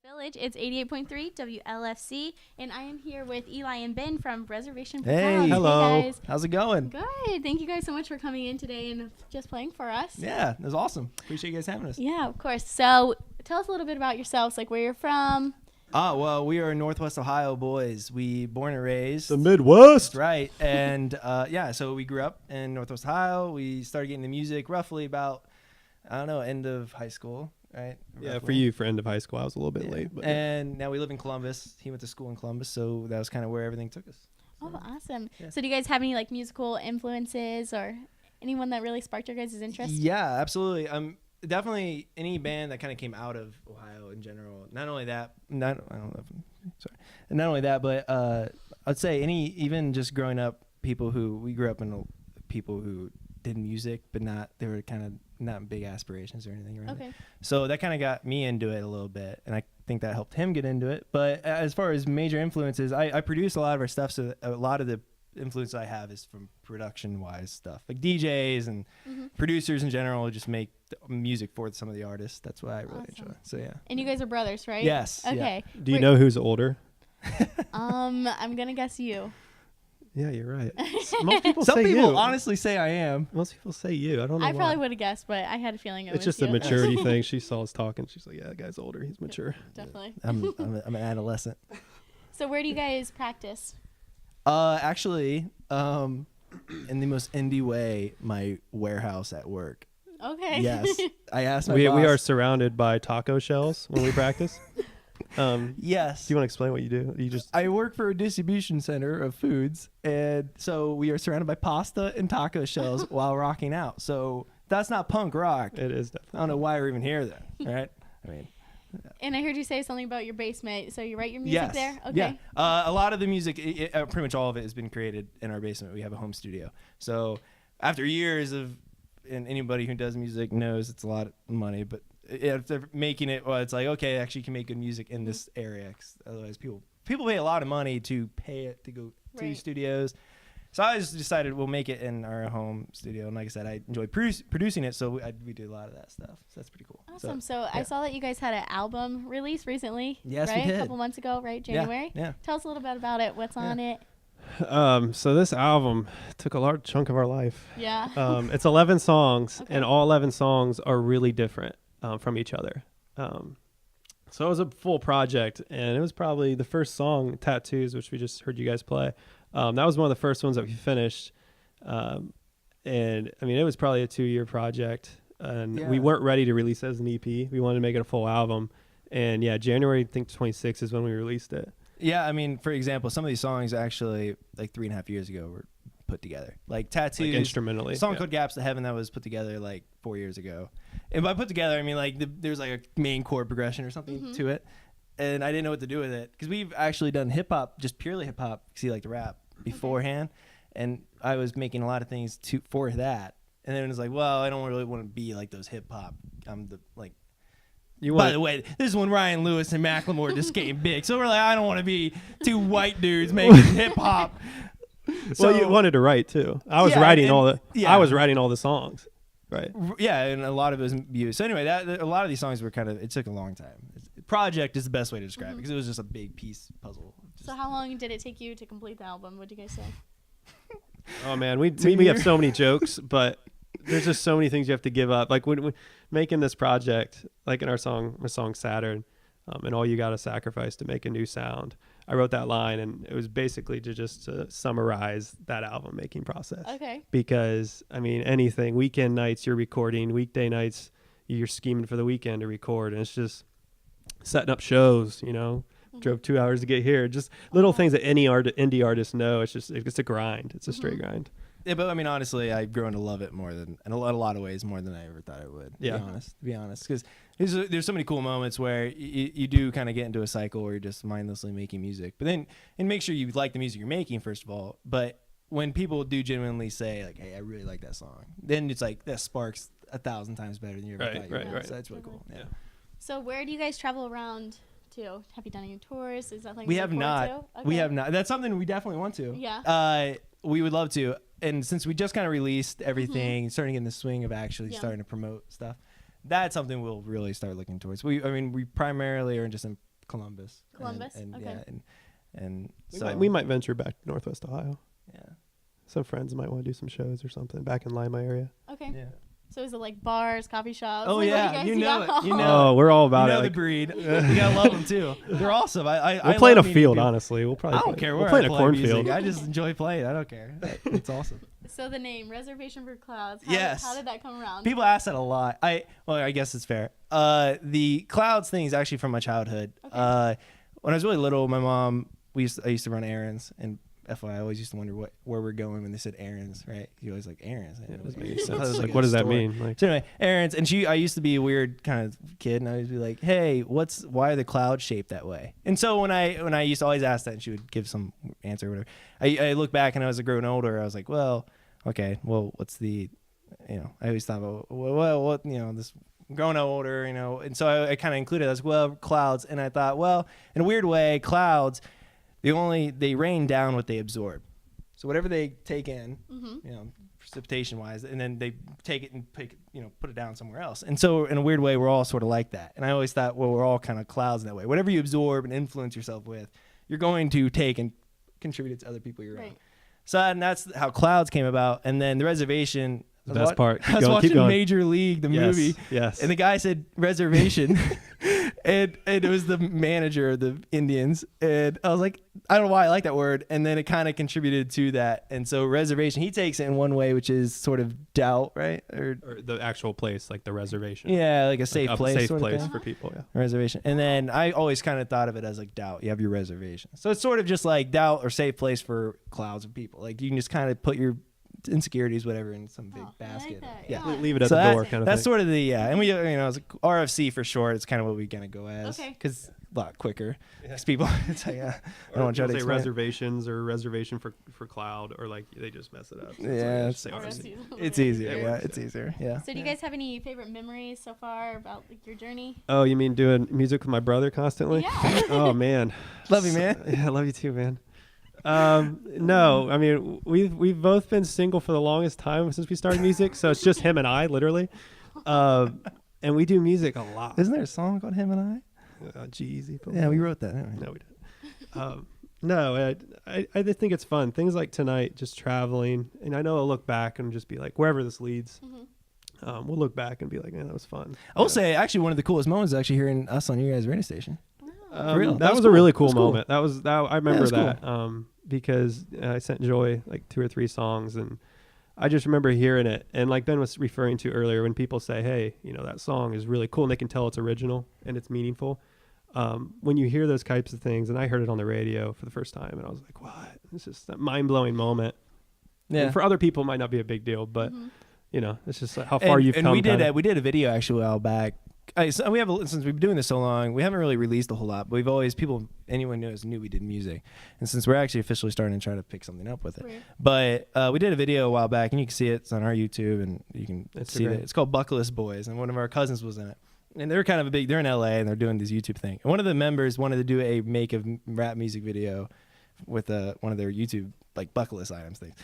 Village. It's 88.3 WLFC, and I am here with Eli and Ben from Reservation. Hey, hello. Hey guys. How's it going? Good. Thank you guys so much for coming in today and just playing for us. Yeah, it was awesome. Appreciate you guys having us. Yeah, of course. So tell us a little bit about yourselves, like where you're from. Well, we are Northwest Ohio boys. We born and raised. The Midwest. That's right. And so we grew up in Northwest Ohio. We started getting into music roughly about, end of high school. Right. Yeah, roughly. For end of high school, I was a little bit late. But and now we live in Columbus. He went to school in Columbus, so that was kind of where everything took us. So, awesome. Yeah. So do you guys have any like musical influences or anyone that really sparked your guys' interest? Yeah, absolutely. Definitely any band that kind of came out of Ohio in general. Not only that, but I'd say even just growing up, we grew up in people who did music, but they were kind of not big aspirations or anything. Really. Okay. So that kind of got me into it a little bit, and I think that helped him get into it. But as far as major influences, I produce a lot of our stuff, so a lot of the influence I have is from production-wise stuff, like DJs and producers in general who just make music for some of the artists. That's what I really enjoy. So yeah. And you guys are brothers, right? Yes. Okay. Yeah. Do you know who's older? I'm gonna guess you. Yeah, you're right. Most people Some say people you. honestly say I am. Most people say you. I don't know. I probably would have guessed, but I had a feeling it's just you. a maturity thing. She saw us talking. She's like, "Yeah, that guy's older. He's mature." Definitely. I'm an adolescent. So where do you guys practice? Actually, in the most indie way, my warehouse at work. Okay. Yes. I asked my we boss. We are surrounded by taco shells when we practice. Yes. Do you want to explain what you do? I work for a distribution center of foods, and so we are surrounded by pasta and taco shells while rocking out. So that's not punk rock. It is definitely. I don't know why we're even here then, right? I mean. And I heard you say something about your basement. So you write your music there? Okay. Yeah. A lot of the music, pretty much all of it has been created in our basement. We have a home studio. So after years of, and anybody who does music knows it's a lot of money, but if they're making it, well, it's like, okay, actually you can make good music in this area. 'Cause otherwise people pay a lot of money to pay it to go to studios. So I just decided we'll make it in our home studio. And like I said, I enjoy producing it. So we do a lot of that stuff. So that's pretty cool. Awesome. So yeah. I saw that you guys had an album release recently. Yes, right? we did. A couple months ago, right? January? Yeah. Tell us a little bit about it. What's on it? So this album took a large chunk of our life. Yeah. It's 11 songs, and all 11 songs are really different from each other. So it was a full project, and it was probably the first song, Tattoos, which we just heard you guys play. That was one of the first ones that we finished. And I mean, it was probably a 2-year project, and we weren't ready to release it as an EP. We wanted to make it a full album. And yeah, January, I think 26th is when we released it. Yeah, I mean, for example, some of these songs actually like 3.5 years ago were put together. Like Tattoos, like instrumentally. A song called Gaps to Heaven that was put together like 4 years ago. And by put together, I mean like there's like a main chord progression or something to it. And I didn't know what to do with it because we've actually done hip hop, just purely hip hop, because he liked to rap beforehand. And I was making a lot of things for that. And then it was like, well, I don't really want to be like those hip hop. I'm the like. By the way, this is when Ryan Lewis and Macklemore just came big. So we're like, I don't want to be two white dudes making hip hop. So well, you wanted to write too. I was writing all the songs, right? Yeah, and a lot of it was used. So anyway, a lot of these songs were it took a long time. Project is the best way to describe it because it was just a big piece puzzle. So how long did it take you to complete the album? What did you guys say? Oh man, we have so many jokes, but there's just so many things you have to give up. Like when making this project, like in our song Saturn, and all you got to sacrifice to make a new sound. I wrote that line, and it was basically to summarize that album making process. Okay. Because I mean, anything weekend nights you're recording, weekday nights you're scheming for the weekend to record, and it's just setting up shows. Drove 2 hours to get here. Just little things that any indie artists know. It's a grind. It's a straight grind. Yeah, but I mean, honestly, I've grown to love it in a lot of ways more than I ever thought I would. To be honest, because there's so many cool moments where you do kind of get into a cycle where you're just mindlessly making music. But then, and make sure you like the music you're making first of all. But when people do genuinely say like, "Hey, I really like that song," then it's like that sparks 1,000 times better than you ever thought you would. Right. So that's really cool. Yeah. So where do you guys travel around to? Have you done any tours? Is that like we have not? Okay. We have not. That's something we definitely want to. Yeah. We would love to. And since we just kind of released everything, starting in the swing of actually starting to promote stuff, that's something we'll really start looking towards. We primarily are just in Columbus. Columbus? And Okay. yeah, and We so might, we might venture back to Northwest Ohio. yeah. Some friends might want to do some shows or something back in Lima area. Okay. Yeah. So is it like bars, coffee shops? Oh Like, what yeah, do guys you do? know it. You know. Oh, we're all about you know it. the Like, breed. You gotta love them too. They're awesome. I we'll play in a love meeting field, people. honestly. We'll probably I don't care we'll where play I in a play cornfield. music. I just enjoy playing. I don't care. It's awesome. So the name Reservation for Clouds. Yes. How did that come around? People ask that a lot. I guess it's fair. The clouds thing is actually from my childhood. Okay. When I was really little, my mom I used to run errands, and FYI, I always used to wonder where we're going when they said errands, right? You always like errands. Yeah, It doesn't make I sense. thought it was Like, a what does that store. mean? Like, So anyway, errands, and I used to be a weird kind of kid, and I would be like, "Hey, why are the clouds shaped that way?" And so when I used to always ask that, and she would give some answer or whatever, I look back and I was growing older, I was like, well, okay, well, what's the, I always thought about, well, what, this growing older, and so I kind of included as well clouds, and I thought, well, in a weird way, clouds, they rain down what they absorb. So whatever they take in, precipitation wise, and then they take it and put it down somewhere else. And so in a weird way, we're all sort of like that. And I always thought, well, we're all kind of clouds in that way. Whatever you absorb and influence yourself with, you're going to take and contribute it to other people you're around. Right. So and that's how clouds came about. And then the reservation. the best part. I was watching Major League, the movie. Yes. And the guy said reservation, and it was the manager of the Indians. And I was like, I don't know why I like that word. And then it kind of contributed to that. And so reservation, he takes it in one way, which is sort of doubt, right? Or the actual place, like the reservation. yeah, like a safe Like place. a safe sort of place thing. for people. Yeah. Reservation. And then I always kind of thought of it as like doubt. You have your reservation. So it's sort of just like doubt or safe place for clouds of people. Like you can just kind of put your insecurities, whatever, in some big I like basket. that, Yeah. yeah. Leave it at So the that- door, kind of That's thing. sort of the and we it's like RFC for short. It's kind of what we gonna go as Okay. because a lot quicker. Because people, it's like I don't want to try to say explain it. reservations or reservation for cloud, or like they just mess it up. So Yeah, it's like, it's- just say RFC. RFC. It's easier. It Yeah, works, it's yeah. easier. Yeah. So do you guys have any favorite memories so far about like your journey? Oh, you mean doing music with my brother constantly? Yeah. Oh man, Love you, man. Yeah, I love you too, man. No, I mean we've both been single for the longest time since we started music, so it's just him and I, literally. And we do music a lot. Isn't there a song called Him and I? G-Eazy. Yeah, we wrote that. Didn't we? No, we didn't. No, I just think it's fun. Things like tonight, just traveling, and I know I'll look back and just be like, wherever this leads, we'll look back and be like, man, that was fun. I will say, actually, one of the coolest moments is actually hearing us on your guys' radio station. For real. That was a really cool That's cool. moment. That I remember was cool. that because I sent Joy like 2 or 3 songs, and I just remember hearing it. And like Ben was referring to earlier, when people say, hey, that song is really cool, and they can tell it's original and it's meaningful. When you hear those types of things, and I heard it on the radio for the first time, and I was like, what? It's just that mind-blowing moment. Yeah. And for other people, it might not be a big deal, but, it's just like how far you've come. And we kinda. did a video actually a while back. So we have since we've been doing this so long, we haven't really released a whole lot, but we've always anyone knew we did music, and since we're actually officially starting to try to pick something up with it, Right. but we did a video a while back, and you can see it. It's on our YouTube, and you can see it. great. It's called Buckleless Boys, and one of our cousins was in it, and they're kind of they're in LA, and they're doing this YouTube thing, and one of the members wanted to do a make of rap music video with one of their YouTube like Buckleless items things.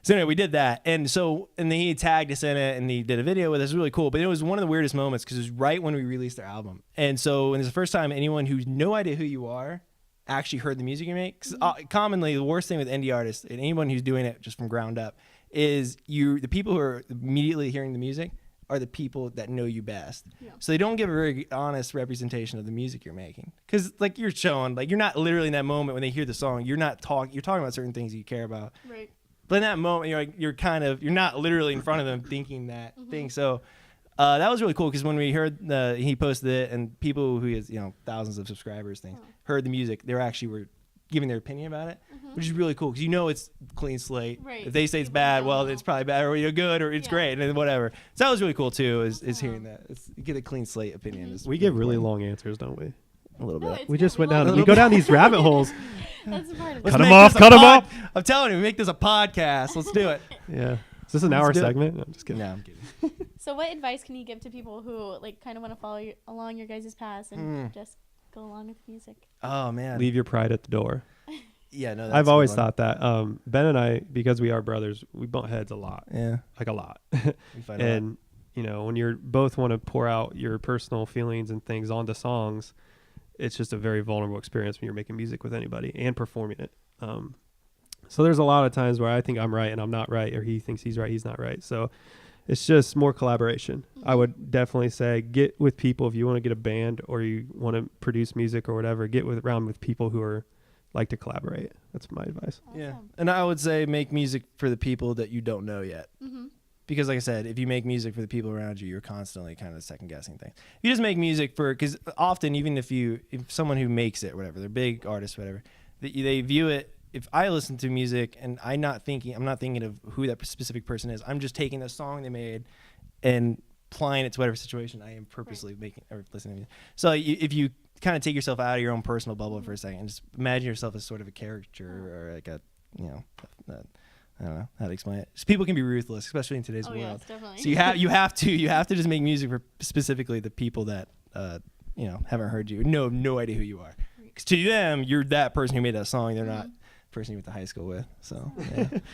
So anyway, we did that, and then he tagged us in it, and he did a video with us. It was really cool, but it was one of the weirdest moments because it was right when we released our album, and so it's the first time anyone who's no idea who you are actually heard the music you make. Because commonly, the worst thing with indie artists and anyone who's doing it just from ground up is the people who are immediately hearing the music are the people that know you best. Yeah. So they don't give a very honest representation of the music you're making. Because like you're showing, like you're not literally in that moment when they hear the song, you're talking about certain things you care about. Right. But in that moment, you're not literally in front of them thinking that thing. So that was really cool because when we heard he posted it, and people who has thousands of subscribers heard the music, they were giving their opinion about it, which is really cool because it's clean slate. Right. If they say it's People bad, don't well, know. it's probably bad, or good, or it's Yeah. great, and whatever. So that was really cool too. Is hearing that you get a clean slate opinion. Is We give really important. long answers, don't we? A little No, bit. it's We good. just went love down. it. We go down these rabbit holes. That's a part of Let's Cut it. 'em make off, this a cut 'em pod- off. I'm telling you, make this a podcast. Let's do it. Yeah. Is this an hour do it. segment? No, I'm just kidding. No, I'm kidding. So what advice can you give to people who like kind of want to follow along your guys' paths and just go along with music? Oh man. Leave your pride at the door. Yeah, no. That's I've a always good one. thought that. Ben and I, because we are brothers, we butt heads a lot. Yeah. Like a lot. We fight a lot. And when you're both want to pour out your personal feelings and things onto songs, it's just a very vulnerable experience when you're making music with anybody and performing it. So there's a lot of times where I think I'm right and I'm not right, or he thinks he's right, he's not right. So it's just more collaboration. I would definitely say get with people if you want to get a band or you want to produce music or whatever. Get around with people who are like to collaborate. That's my advice. Awesome. Yeah, and I would say make music for the people that you don't know yet. Because like I said, if you make music for the people around you, you're constantly kind of second guessing things. You just make music because often, even if someone who makes it, whatever, they're big artists, whatever, they view it. If I listen to music and I'm not thinking of who that specific person is, I'm just taking the song they made and applying it to whatever situation I am purposely making or listening to. So if you kind of take yourself out of your own personal bubble for a second and just imagine yourself as sort of a caricature or like a, I don't know how to explain it. So people can be ruthless, especially in today's world. Yes, definitely. So you have to just make music for specifically the people that haven't heard you, no idea who you are. Because to them, you're that person who made that song. They're not the person you went to high school with. So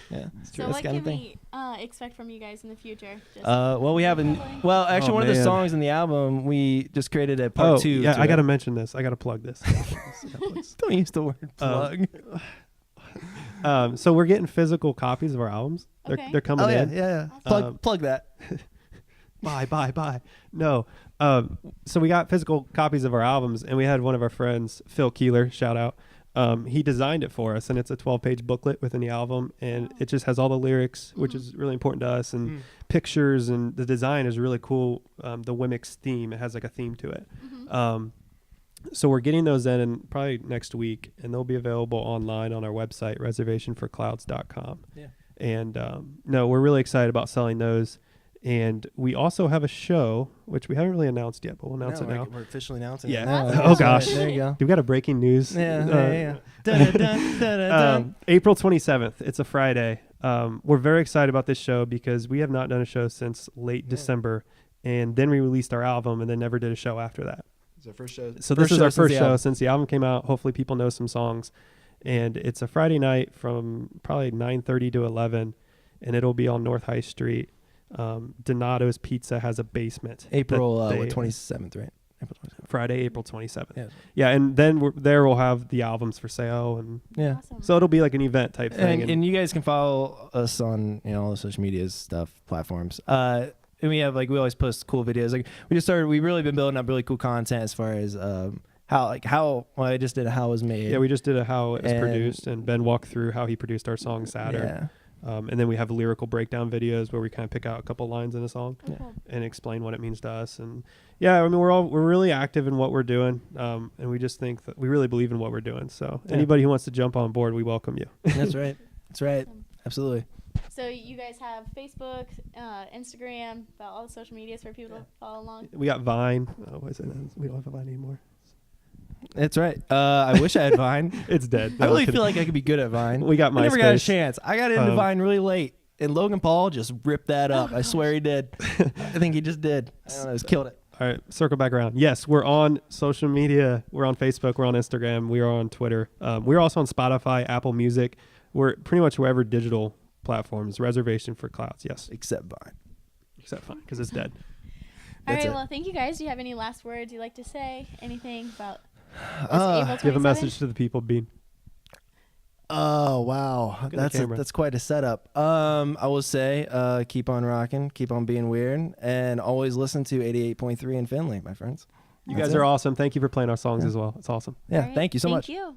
yeah. So what can we expect from you guys in the future? We have actually one of the songs in the album we just created a part 2. Yeah, I got to mention this. I got to plug this. Don't use the word plug. So we're getting physical copies of our albums. They're coming in. Yeah. Plug that. Bye. No. So we got physical copies of our albums, and we had one of our friends, Phil Keeler, shout out. He designed it for us, and it's a 12-page booklet within the album, and it just has all the lyrics, which is really important to us, and pictures, and the design is really cool. The Wimix theme, it has like a theme to it. So we're getting those in probably next week, and they'll be available online on our website, reservationforclouds.com. Yeah. And we're really excited about selling those. And we also have a show, which we haven't really announced yet, but we'll announce it now. We're officially announcing it now. now. Oh, gosh. There you go. We've got a breaking news. Yeah. April 27th. It's a Friday. We're very excited about this show because we have not done a show since late December. And then we released our album and then never did a show after that. It's our first show. So this is our first show since the album came out. Hopefully people know some songs. And it's a Friday night from probably 9:30 to 11. And it'll be on North High Street. Donato's Pizza has a basement. April 27th, right? April 27th. Friday, April 27th. Yeah. Yeah, and then we'll have the albums for sale. And Awesome. so it'll be like an event type thing. And you guys can follow us on all the social media platforms. And we have we always post cool videos. We've really been building up really cool content as far as I just did a how it was made. Yeah, we just did a how it was produced, and Ben walked through how he produced our song Saturn. Yeah. And then we have lyrical breakdown videos where we kind of pick out a couple lines in a song and explain what it means to us. And we're really active in what we're doing. And we just think that we really believe in what we're doing. So anybody who wants to jump on board, we welcome you. That's right. Awesome. Absolutely. So you guys have Facebook, Instagram, about all the social medias for people to follow along. We got Vine. We don't have a Vine anymore. That's right. I wish I had Vine. It's dead. I really feel like I could be good at Vine. We got MySpace. I never got a chance. I got into Vine really late, and Logan Paul just ripped that up. I swear he did. I think he just did. I don't know. He's killed it. All right, circle back around. Yes, we're on social media. We're on Facebook. We're on Instagram. We are on Twitter. We're also on Spotify, Apple Music. We're pretty much wherever digital platforms. Reservation for Clouds. Yes, except Vine. Except Vine, because it's dead. All right. Well, thank you guys. Do you have any last words you'd like to say? Anything about? Do you have a message to the people, Bean? Oh wow, that's quite a setup. I will say, keep on rocking, keep on being weird, and always listen to 88.3 in Findlay, my friends. You guys are awesome. Thank you for playing our songs as well. It's awesome. Yeah, thank you so much. Thank you.